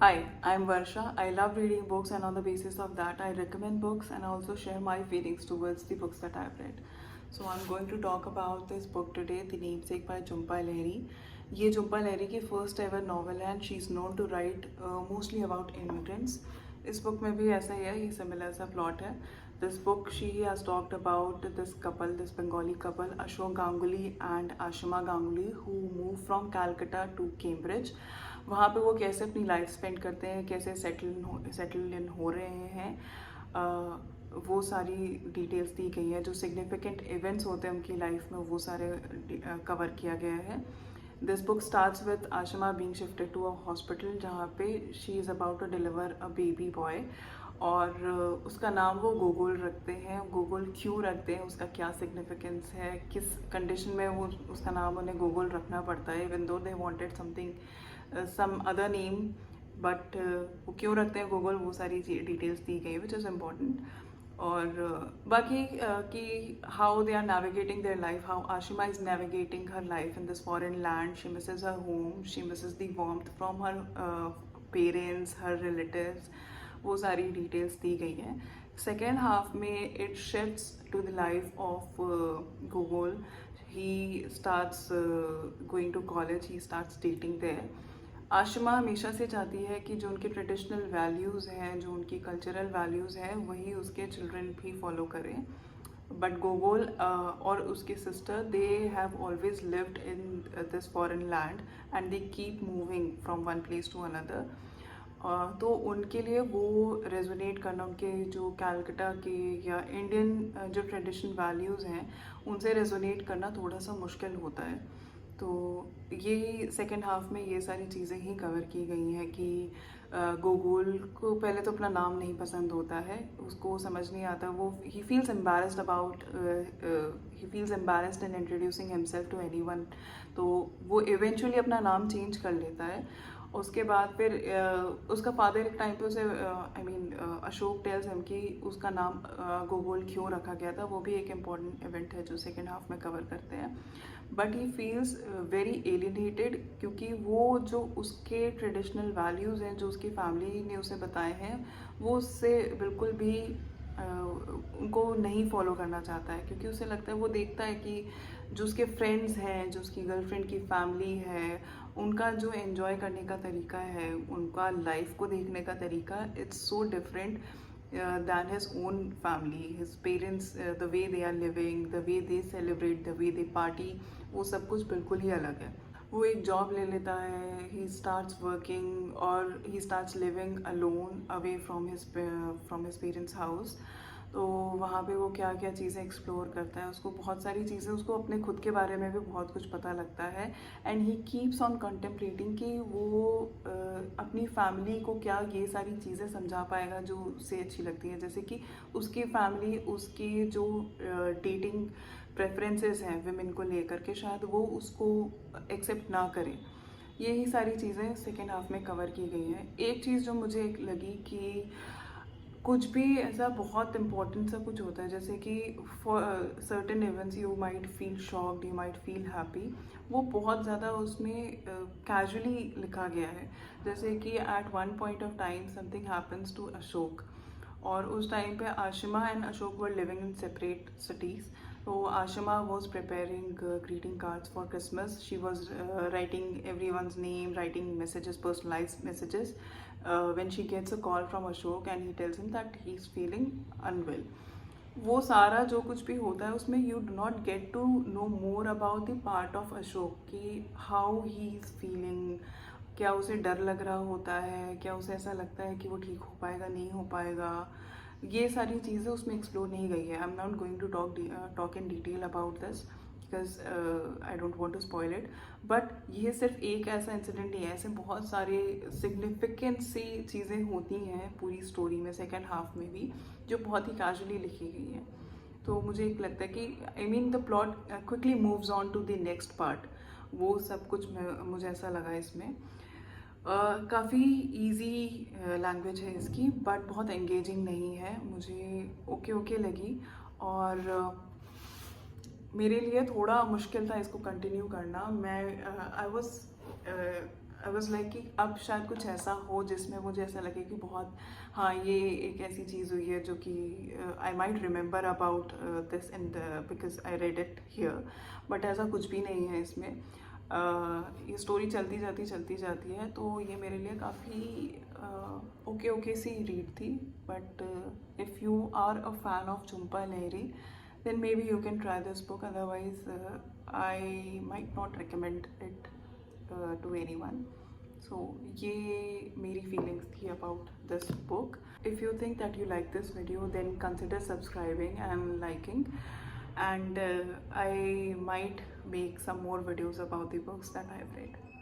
Hi, I'm Varsha. I love reading books, and on the basis of that, I recommend books and also share my feelings towards the books that I've read. So, I'm going to talk about this book today, The Namesake by Jhumpa Lahiri. ये जुम्पा लहरी की first ever novel है and she is known to write mostly about immigrants. इस book में भी ऐसा ही है, ये similar सा प्लॉट है. This book she has talked about this couple, this Bengali couple Ashok Ganguly and Ashima Ganguly who move from Calcutta to Cambridge. वहाँ पे वो कैसे अपनी लाइफ स्पेंड करते हैं, कैसे सेटल इन हो रहे हैं, वो सारी डिटेल्स दी गई है. जो सिग्निफिकेंट इवेंट्स होते हैं उनकी लाइफ में वो सारे कवर किया गया है. This book starts with Ashima being shifted to a hospital जहाँ पे she is about to deliver a baby boy. और उसका नाम वो गोगोल रखते हैं. गोगोल क्यों रखते हैं, उसका क्या सिग्निफिकेंस है, किस कंडीशन में वो उसका नाम उन्हें गोगोल रखना पड़ता है, even though they wanted something some other name, but वो क्यों रखते हैं गोगोल, वो सारी डिटेल्स दी गई विच इज़ इम्पॉर्टेंट. और बाकी कि how they are navigating their life, how Ashima is navigating her life in this foreign land. She misses her home, she misses the warmth from her parents, her relatives. वो सारी details दी गई हैं. Second half में it shifts to the life of Gogol. He starts going to college, he starts dating there. Ashima हमेशा से चाहती है कि जो उनके ट्रेडिशनल वैल्यूज़ हैं, जो उनकी कल्चरल वैल्यूज़ हैं, वही उसके चिल्ड्रन भी फॉलो करें. बट गोगोल और उसकी sister, they have always lived in this foreign land and they keep moving from one place to another. तो उनके लिए वो रेजोनेट करना, उनके जो कैलकटा के या इंडियन जो ट्रेडिशनल वैल्यूज़ हैं उनसे रेजोनेट करना थोड़ा सा मुश्किल होता है. तो ये सेकेंड हाफ में ये सारी चीज़ें ही कवर की गई हैं कि गोगोल को पहले तो अपना नाम नहीं पसंद होता है, उसको समझ नहीं आता. वो he feels embarrassed in introducing himself to anyone. तो वो इवेंचुअली अपना नाम चेंज कर लेता है. उसके बाद फिर उसका फादर एक टाइम पे उसे अशोक टेल्स हिम कि उसका नाम गोगोल क्यों रखा गया था. वो भी एक इम्पॉर्टेंट इवेंट है जो सेकेंड हाफ में कवर करते हैं. But he feels very alienated क्योंकि वो जो उसके ट्रेडिशनल वैल्यूज़ हैं जो उसकी फैमिली ने उसे बताए हैं वो उससे बिल्कुल भी उनको नहीं फॉलो करना चाहता है. क्योंकि उसे लगता है, वो देखता है कि जो उसके फ्रेंड्स हैं, जो उसकी गर्लफ्रेंड की फैमिली है, उनका जो एन्जॉय करने का तरीका है, उनका लाइफ को देखने का तरीका, it's so different than his own family, his parents, the way they are living, the way they celebrate, the way they party, वो सब कुछ बिल्कुल ही अलग है. वो एक जॉब ले लेता है, ही स्टार्ट्स वर्किंग और he starts living alone away from his parents house. तो वहाँ पे वो क्या क्या चीज़ें एक्सप्लोर करता है, उसको बहुत सारी चीज़ें, उसको अपने खुद के बारे में भी बहुत कुछ पता लगता है. And he keeps on contemplating कि वो अपनी फैमिली को क्या ये सारी चीज़ें समझा पाएगा जो उसे अच्छी लगती हैं. जैसे कि उसकी फैमिली उसकी जो डेटिंग प्रेफरेंसेस हैं विमेन को लेकर के, शायद वो उसको एक्सेप्ट ना करें. यही सारी चीज़ें सेकेंड हाफ में कवर की गई हैं. एक चीज़ जो मुझे लगी कि कुछ भी ऐसा बहुत इम्पोर्टेंट सा कुछ होता है, जैसे कि for certain events you might feel shocked, you might feel happy, वो बहुत ज़्यादा उसमें कैजुअली लिखा गया है. जैसे कि at one point of time something happens to Ashok, और उस टाइम पे Ashima and Ashok were living in separate cities. तो Ashima was preparing greeting cards for Christmas. She was writing everyone's name, writing messages, personalised messages. When she gets a call from Ashok and he tells him that he is feeling unwell. वो सारा जो कुछ भी होता है उसमें you do not get to know more about the part of Ashok कि how he is feeling. क्या उसे डर लग रहा होता है, क्या उसे ऐसा लगता है कि वो ठीक हो पाएगा, नहीं हो पाएगा, ये सारी चीज़ें उसमें एक्सप्लोर नहीं गई है. I am not going to talk in detail about this because I don't want to spoil it. But ये सिर्फ एक ऐसा इंसिडेंट नहीं है, ऐसे बहुत सारे सिग्निफिकेंट सी चीज़ें होती हैं पूरी स्टोरी में, सेकेंड हाफ में भी, जो बहुत ही कैजुअली लिखी गई हैं. तो मुझे एक लगता है कि the plot quickly moves on to the next part. वो सब कुछ मुझे ऐसा लगा इसमें. काफ़ी इजी लैंग्वेज है इसकी, बट बहुत एंगेजिंग नहीं है. मुझे ओके ओके लगी. और मेरे लिए थोड़ा मुश्किल था इसको कंटिन्यू करना. मैं I was I was like कि अब शायद कुछ ऐसा हो जिसमें मुझे ऐसा लगे कि बहुत हाँ ये एक ऐसी चीज़ हुई है जो कि I might remember about this in the because I read it here, but ऐसा कुछ भी नहीं है इसमें। ये स्टोरी चलती जाती है, तो ये मेरे लिए काफ़ी ओके सी रीड थी। But if you are a fan of Jhumpa Lahiri then maybe you can try this book, otherwise I might not recommend it to anyone. So ये मेरी feelings थी about this book. If you think that you like this video, then consider subscribing and liking, and I might make some more videos about the books that I've read.